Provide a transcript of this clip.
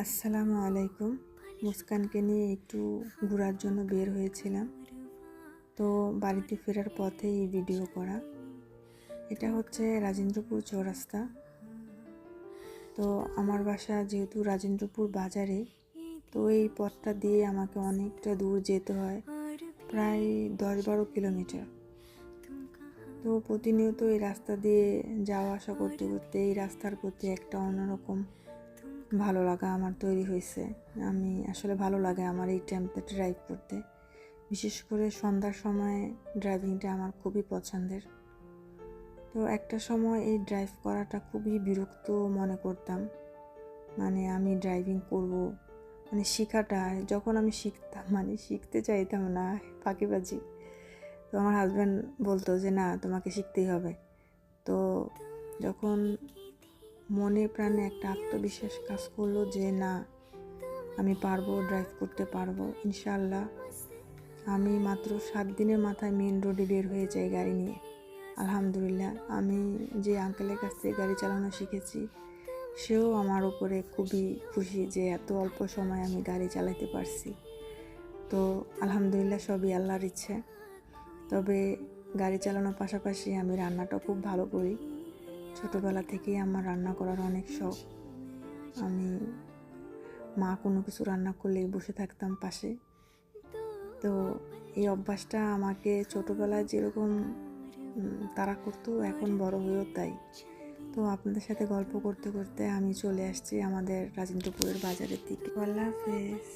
আসসালামু আলাইকুম। মুস্কানকে নিয়ে একটু ঘোরার জন্য বের হয়েছিলাম, তো বাড়িতে ফেরার পথে এই ভিডিও করা। এটা হচ্ছে রাজেন্দ্রপুর চৌরাস্তা। তো আমার বাসা যেহেতু রাজেন্দ্রপুর বাজারে, তো এই পথটা দিয়ে আমাকে অনেকটা দূর যেতে হয়, প্রায় 10-12 কিলোমিটার। তো প্রতিনিয়ত এই রাস্তা দিয়ে যাওয়া আসা করতে করতে এই রাস্তার প্রতি একটা অন্যরকম ভালো লাগা আমার তৈরি হয়েছে। আমি আসলে ভালো লাগে আমার এই টাইমটা ড্রাইভ করতে, বিশেষ করে সন্ধ্যার সময় ড্রাইভিংটা আমার খুবই পছন্দের। তো একটা সময় এই ড্রাইভ করাটা খুবই বিরক্ত মনে করতাম, মানে আমি ড্রাইভিং করব, মানে শেখাটা যখন আমি শিখতাম, মানে শিখতে চাইতাম না, ফাঁকিবাজি। তো আমার হাজব্যান্ড বলতো যে না, তোমাকে শিখতেই হবে। তো যখন মনে প্রাণে একটা আত্মবিশ্বাস কাজ করলো যে না, আমি পারবো, ড্রাইভ করতে পারবো ইনশাআল্লাহ, আমি মাত্র 7 দিনের মাথায় মেন রোডে বের হয়ে যাই গাড়ি নিয়ে। আলহামদুলিল্লাহ, আমি যে আঙ্কেলের কাছ থেকে গাড়ি চালানো শিখেছি, সেও আমার উপরে খুবই খুশি যে এত অল্প সময় আমি গাড়ি চালাতে পারছি। তো আলহামদুলিল্লাহ, সবই আল্লাহর ইচ্ছে। তবে গাড়ি চালানোর পাশাপাশি আমি রান্নাটা খুব ভালো করি। ছোটোবেলা থেকেই আমার রান্না করার অনেক শখ। আমি মা কোনো কিছু রান্না করলেই বসে থাকতাম পাশে। তো এই অভ্যাসটা আমাকে ছোটোবেলায় যেরকম তাড়া করতো, এখন বড় হয়েও তাই। তো আপনাদের সাথে গল্প করতে করতে আমি চলে আসছি আমাদের রাজেন্দ্রপুরের বাজারের দিকে। আল্লাহ হাফেজ।